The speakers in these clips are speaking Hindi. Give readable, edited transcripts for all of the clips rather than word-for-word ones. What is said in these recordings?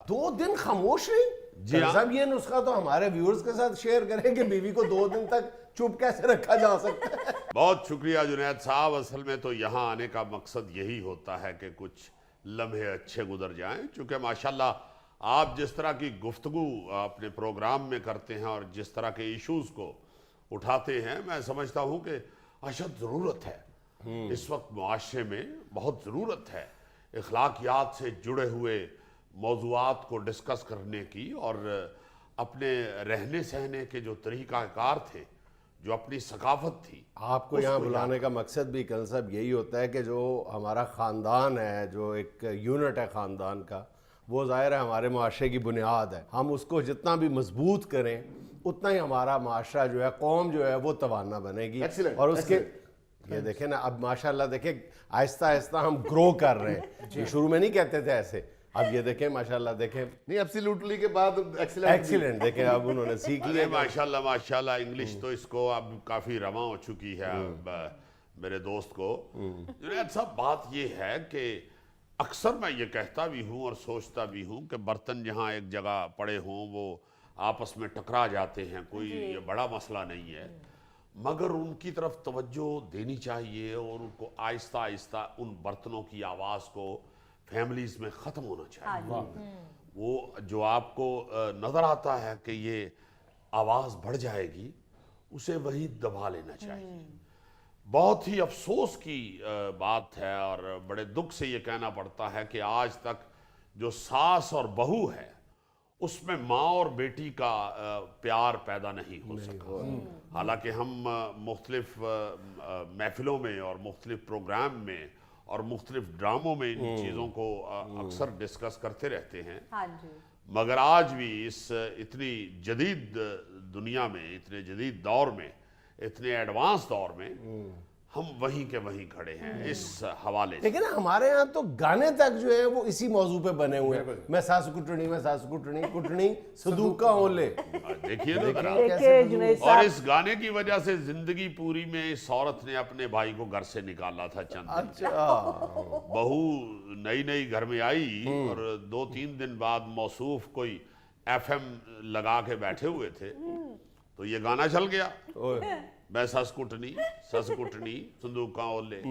2 दिन खामोश रही। जी हाँ। साहब ये नुस्खा तो हमारे व्यूअर्स के साथ शेयर करें कि बीवी को 2 दिन तक चुप कैसे रखा जा सकता है। बहुत शुक्रिया जुनैद साहब। असल में तो यहाँ आने का मकसद यही होता है कि कुछ लम्हे अच्छे गुजर जाएं, चूँकि माशाल्लाह आप जिस तरह की गुफ्तगू अपने प्रोग्राम में करते हैं और जिस तरह के इश्यूज़ को उठाते हैं, मैं समझता हूँ कि अशद ज़रूरत है इस वक्त मुआशरे में, बहुत ज़रूरत है इखलाकियात से जुड़े हुए मौज़ूआत को डिस्कस करने की, और अपने रहने सहने के जो तरीक़ाकार थे, जो अपनी सकाफत थी, आपको यहाँ बुलाने का मकसद भी कल साहब यही होता है कि जो हमारा ख़ानदान है, जो एक यूनिट है ख़ानदान का, वो ज़ाहिर है हमारे माशरे की बुनियाद है। हम उसको जितना भी मजबूत करें उतना ही हमारा माशरा जो है, कौम जो है वो तवाना बनेगी। और उसके ये देखें ना, अब माशाल्लाह देखें आहिस्ता आहिस्ता हम ग्रो कर रहे हैं। ये शुरू में नहीं कहते थे ऐसे, अब ये देखें माशाल्लाह देखें, नहीं एब्सोल्युटली के बाद एक्सीलेंट देखें, अब उन्होंने सीख अरे लिया। माशाल्लाह माशाल्लाह, इंग्लिश तो इसको अब काफ़ी रमा हो चुकी है अब मेरे दोस्त को। जुनैद साहब, बात ये है कि अक्सर मैं ये कहता भी हूँ और सोचता भी हूँ कि बर्तन जहाँ एक जगह पड़े हों वो आपस में टकरा जाते हैं, कोई ये बड़ा मसला नहीं है, मगर उनकी तरफ तवज्जो देनी चाहिए और उनको आहिस्ता आहिस्ता उन बर्तनों की आवाज़ को फैमिलीज़ में ख़त्म होना चाहिए। वो जो आपको नज़र आता है कि ये आवाज़ बढ़ जाएगी, उसे वही दबा लेना चाहिए। बहुत ही अफसोस की बात है और बड़े दुख से ये कहना पड़ता है कि आज तक जो सास और बहू है उसमें माँ और बेटी का प्यार पैदा नहीं हो सका। हालांकि हम मुख्तलिफ महफिलों में और मुख्तलिफ प्रोग्राम में और मुख्तलिफ ड्रामों में इन चीज़ों को अक्सर डिस्कस करते रहते हैं। हाँ जी। मगर आज भी इस इतनी जदीद दुनिया में, इतने जदीद दौर में, इतने एडवांस दौर में हम वहीं के वहीं खड़े हैं इस हवाले से। लेकिन हमारे यहाँ तो गाने तक जो है वो इसी मौजू पे बने हुए हैं। मैं सासु कुटनी, मैं सासु कुटनी, कुटनी सदूका ओले। देखिए ना जरा। देखिए जुनैद और साहब, इस गाने की वजह से जिंदगी पूरी में इस औरत ने अपने भाई को घर से निकाला था चंद दिन। अच्छा, बहू नई नई घर में आई और 2-3 दिन बाद मौसूफ कोई FM लगा के बैठे हुए थे तो ये गाना चल गया, मैं सस कुटनी संदूका ओले।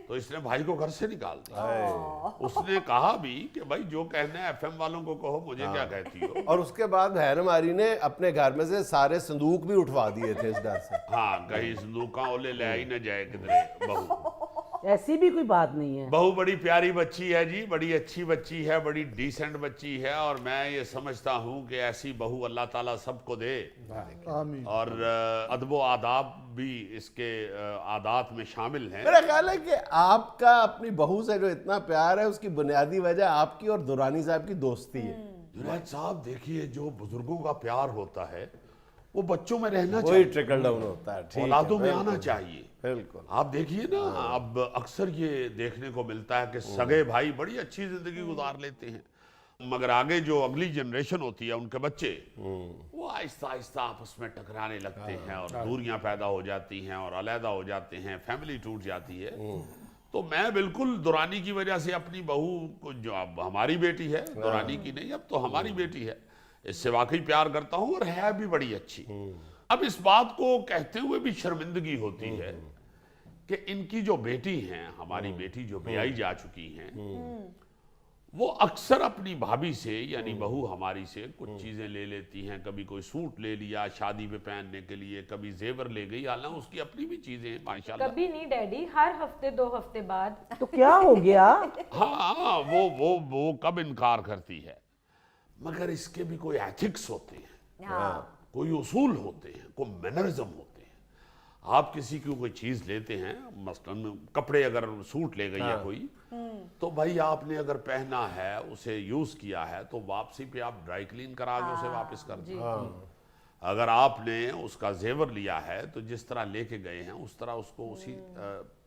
तो इसने भाई को घर से निकाल दिया। उसने कहा भी कि भाई जो कहना है FM वालों को कहो, मुझे क्या कहती हो। और उसके बाद हैरमारी ने अपने घर में से सारे संदूक भी उठवा दिए थे इस डर से। हाँ, कहीं संदूका ओले ले आई न जाए किधरे बहू। ऐसी भी कोई बात नहीं है। बहू बड़ी प्यारी बच्ची है जी, बड़ी अच्छी बच्ची है, बड़ी डिसेंट बच्ची है, और मैं ये समझता हूँ कि ऐसी बहू अल्लाह ताला सबको दे। आमीन। और अदब आदाब भी इसके आदात में शामिल हैं। मेरा ख्याल है कि आपका अपनी बहू से जो इतना प्यार है उसकी बुनियादी वजह आपकी और दुरानी साहब की दोस्ती है। जुनैद साहब देखिए, जो बुजुर्गों का प्यार होता है वो बच्चों में रहना वही चाहिए, ट्रिकल डाउन होता है। ठीक है, औलादों में बिल्कुल, आना चाहिए। बिल्कुल। आप देखिए ना, अब अक्सर ये देखने को मिलता है कि सगे भाई बड़ी अच्छी जिंदगी गुजार लेते हैं, मगर आगे जो अगली जनरेशन होती है, उनके बच्चे, वो आहिस्ता आहिस्ता आपस में टकराने लगते हैं और दूरियां पैदा हो जाती हैं और अलहदा हो जाते हैं, फैमिली टूट जाती है। तो मैं बिल्कुल दुरानी की वजह से अपनी बहू को, जो अब हमारी बेटी है, दुरानी की नहीं, अब तो हमारी बेटी है, इससे वाकई प्यार करता हूँ और है भी बड़ी अच्छी। अब इस बात को कहते हुए भी शर्मिंदगी होती है कि इनकी जो बेटी हैं, हमारी बेटी जो ब्याई जा चुकी हैं, वो अक्सर अपनी भाभी से, यानी बहू हमारी से कुछ चीजें ले लेती हैं। कभी कोई सूट ले लिया शादी पे पहनने के लिए, कभी जेवर ले गई, हालांकि उसकी अपनी भी चीजें हैं माशाल्लाह। कभी नहीं डैडी, हर हफ्ते 2 हफ्ते बाद। तो क्या हो गया? हाँ, वो कब इनकार करती है, मगर इसके भी कोई एथिक्स होते हैं, हाँ। कोई उसूल होते हैं, कोई मैनरिज्म होते हैं। आप किसी की कोई चीज लेते हैं, मसलन कपड़े, अगर सूट ले गई है कोई, तो भाई आपने अगर पहना है, उसे यूज किया है, तो वापसी पे आप ड्राई क्लीन करा के उसे वापस कर दें। अगर आपने उसका जेवर लिया है तो जिस तरह लेके गए हैं उस तरह उसको उसी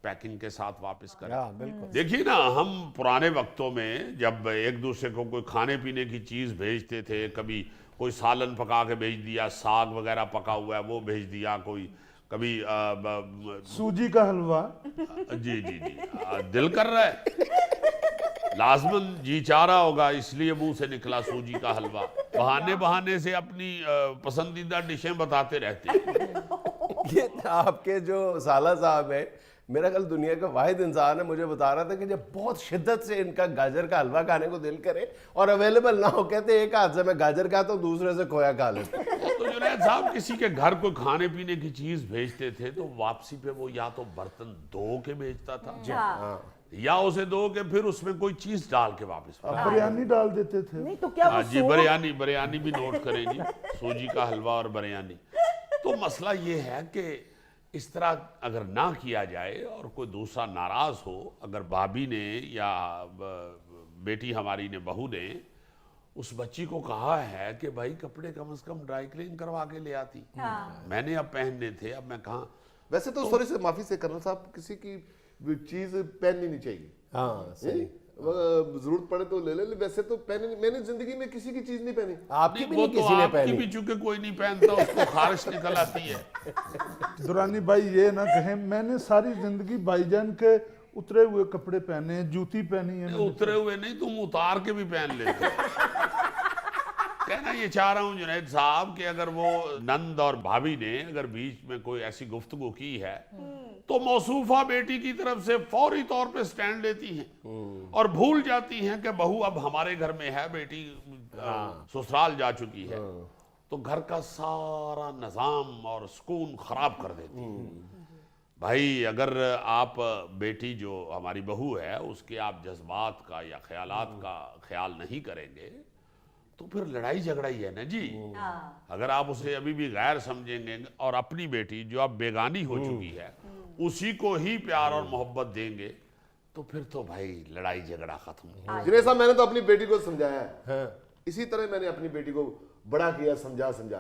पैकिंग के साथ वापस करें। बिल्कुल। देखिए ना, हम पुराने वक्तों में जब एक दूसरे को कोई खाने पीने की चीज भेजते थे, कभी कोई सालन पका के भेज दिया, साग वगैरह पका हुआ है वो भेज दिया, कोई कभी सूजी का हलवा। जी जी जी, दिल कर रहा है लाजमन जी चाह रहा होगा, इसलिए मुंह से निकला सूजी का हलवा। बहाने बहाने से अपनी पसंदीदा डिशें बताते रहते हैं। ये आपके जो साला साहब है, मेरा कल दुनिया का वाहिद इंसान है, मुझे बता रहा था कि जब बहुत शिद्दत से इनका गाजर का हलवा खाने को दिल करे और अवेलेबल ना हो, कहते एक हाथ से मैं गाजर खाता हूँ, दूसरे से खोया खा लेता हूँ। तो जुनैद साहब किसी के घर को खाने पीने की चीज भेजते थे तो वापसी पे वो या तो बर्तन धो के भेजता था या उसे धो के फिर उसमें कोई चीज डाल के वापस भेजता। बिरयानी डाल देते थे। नहीं तो क्या वो जी, सोच- बिरयानी भी नोट करेंगी, सूजी का हलवा और बिरयानी। तो मसला ये है कि इस तरह अगर ना किया जाए और कोई दूसरा नाराज हो, अगर भाभी ने या बेटी हमारी ने, बहू ने उस बच्ची को कहा है कि भाई कपड़े कम से कम ड्राई क्लीन करवा के ले आती, मैंने अब पहनने थे, अब मैं कहाँ। वैसे तो सॉरी से माफी से कर्नल साहब, किसी की चीज पहननी नहीं चाहिए। हाँ सही। जरूरत पड़े तो ले ले, वैसे तो पहने, मैंने जिंदगी में किसी की चीज नहीं पहनी। आपकी भी वो नहीं तो किसी ने आपकी पहनी। भी चूंकि कोई नहीं पहनता, उसको खारिश निकल आती है। दुरानी भाई ये ना कहें, मैंने सारी जिंदगी भाईजान के उतरे हुए कपड़े पहने हैं, जूती पहनी है मैंने। उतरे हुए नहीं, तुम उतार के भी पहन लेते हो। कहना ये चाह रहा हूं जुनैद साहब कि अगर वो नंद और भाभी ने अगर बीच में कोई ऐसी गुफ्तगू की है तो मौसूफा बेटी की तरफ से फौरी तौर पे स्टैंड लेती हैं और भूल जाती हैं कि बहू अब हमारे घर में है, बेटी ससुराल जा चुकी है, तो घर का सारा निजाम और सुकून खराब कर देती है। भाई अगर आप बेटी जो हमारी बहू है उसके आप जज्बात का या ख्यालात का ख्याल नहीं करेंगे तो फिर लड़ाई झगड़ा ही है ना जी। अगर आप उसे अभी भी गैर समझेंगे और अपनी बेटी जो अब बेगानी हो चुकी है उसी को ही प्यार और मोहब्बत देंगे तो फिर तो भाई लड़ाई झगड़ा खत्म। जिनेश साहब, मैंने तो अपनी बेटी को समझाया है, इसी तरह मैंने अपनी बेटी को बड़ा किया, समझा समझा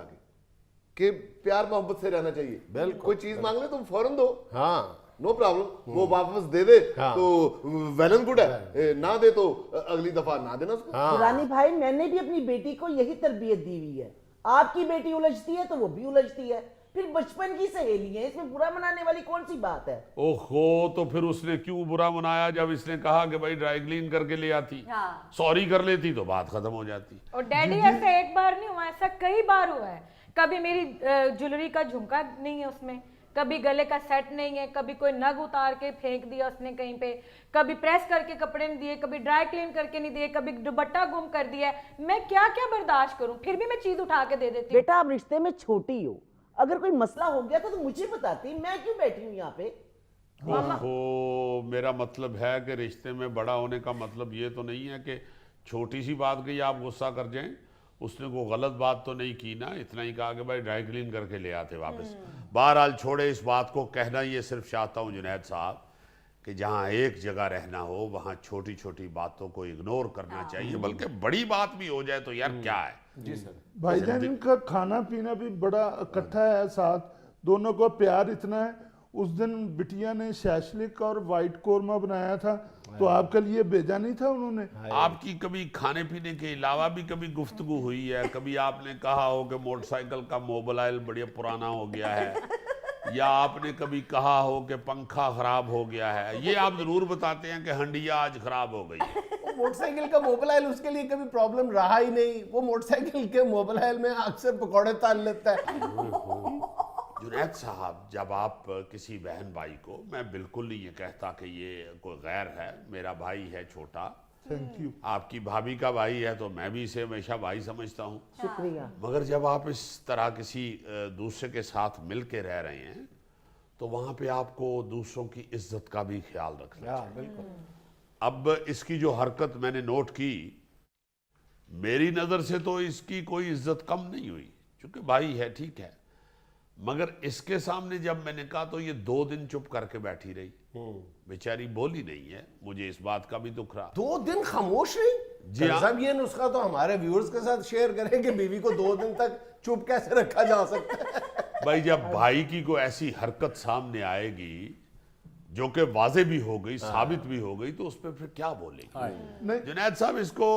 के प्यार मोहब्बत से रहना चाहिए। बिल्कुल। कोई चीज मांग ले तुम फौरन दो, हाँ नो प्रॉब्लम। वो वापस दे दे हाँ। तो वेल एंड गुड है, ना दे तो अगली दफा ना देना उसको। दुरानी भाई, मैंने भी अपनी बेटी को यही तरबियत दी हुई है। आपकी बेटी उलझती है तो वो भी उलझती है, फिर बचपन की सहेली है, इसमें बुरा मनाने वाली कौन सी बात है। ओहो, तो फिर उसने क्यों बुरा मनाया जब इसने कहा कि भाई ड्राई क्लीन करके ले आती, सॉरी कर लेती तो बात खत्म हो जाती। और डैडी ऐसा एक बार नहीं हुआ, ऐसा कई बार हुआ है। कभी मेरी ज्वेलरी का झुमका नहीं है उसमें, कभी गले का सेट नहीं है, कभी कोई नग उतार के फेंक दिया उसने कहीं पे, कभी प्रेस करके कपड़े नहीं दिए, कभी ड्राई क्लीन करके नहीं दिए, कभी दुपट्टा गुम कर दिया। मैं क्या क्या बर्दाश्त करूं, फिर भी मैं चीज उठा के दे देती हूँ। बेटा, आप रिश्ते में छोटी हो, अगर कोई मसला हो गया तो मुझे बताती, मैं क्यों बैठी हूँ यहाँ पे। ओहो, मेरा मतलब है कि रिश्ते में बड़ा होने का मतलब ये तो नहीं है कि छोटी सी बात की आप गुस्सा कर जाएं। उसने कोई गलत बात तो नहीं की ना, इतना ही कहा कि भाई ड्राई क्लीन करके ले आते वापस। बहरहाल छोड़े इस बात को, कहना ये सिर्फ चाहता हूँ जुनैद साहब कि जहाँ एक जगह रहना हो वहाँ छोटी छोटी बातों को इग्नोर करना चाहिए, बल्कि बड़ी बात भी हो जाए तो यार क्या है। जी सर। भाईजान का खाना पीना भी बड़ा इकट्ठा है साथ, दोनों को प्यार इतना है। उस दिन बिटिया ने शैशलिक और वाइट कोरमा बनाया था तो आपके लिए भेजा नहीं था उन्होंने। आपकी कभी खाने पीने के अलावा भी कभी गुफ्तगू हुई है? कभी आपने कहा हो कि मोटरसाइकिल का मोबाइल बढ़िया पुराना हो गया है, या आपने कभी कहा हो कि पंखा खराब हो गया है? ये आप जरूर बताते हैं कि हंडिया आज खराब हो गई है। वो मोटरसाइकिल का मोबाइल उसके लिए कभी प्रॉब्लम रहा ही नहीं। वो मोटरसाइकिल के मोबाइल में अक्सर पकौड़े ताल लेता है। जुनैद साहब, जब आप किसी बहन भाई को, मैं बिल्कुल नहीं ये कहता कि ये कोई गैर है, मेरा भाई है छोटा, थैंक यू। आपकी भाभी का भाई है तो मैं भी इसे हमेशा भाई समझता हूँ, शुक्रिया। मगर जब आप इस तरह किसी दूसरे के साथ मिल के रह रहे हैं तो वहाँ पे आपको दूसरों की इज्जत का भी ख्याल रखना चाहिए। बिल्कुल। अब इसकी जो हरकत मैंने नोट की, मेरी नज़र से तो इसकी कोई इज्जत कम नहीं हुई, क्योंकि भाई है, ठीक है, मगर इसके सामने जब मैंने कहा तो ये 2 दिन चुप करके बैठी रही, बेचारी बोली नहीं है। मुझे इस बात का भी दुख रहा। 2 दिन खामोश रही। जी हाँ। साहब, ये नुस्खा तो हमारे व्यूअर्स के साथ शेयर करें कि बीवी को 2 दिन तक चुप कैसे रखा जा सकता है। भाई जब भाई की कोई ऐसी हरकत सामने आएगी जो कि वाजे भी हो गई, साबित भी हो गई, तो उस पर फिर क्या बोलेगी। नहीं, जुनैद साहब, इसको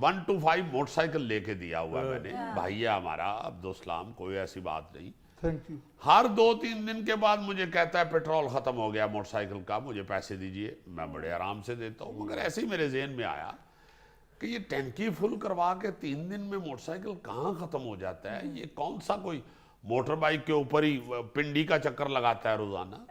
1 to 5 मोटरसाइकिल लेके दिया हुआ है मैंने, भाई है हमारा, अब्दुल सलाम, कोई ऐसी बात नहीं। Thank you. हर 2-3 दिन के बाद मुझे कहता है पेट्रोल खत्म हो गया मोटरसाइकिल का, मुझे पैसे दीजिए। मैं बड़े आराम से देता हूँ, मगर ऐसे ही मेरे जहन में आया कि ये टैंकी फुल करवा के 3 दिन में मोटरसाइकिल कहाँ खत्म हो जाता है। ये कौन सा कोई मोटर बाइक के ऊपर ही पिंडी का चक्कर लगाता है रोजाना।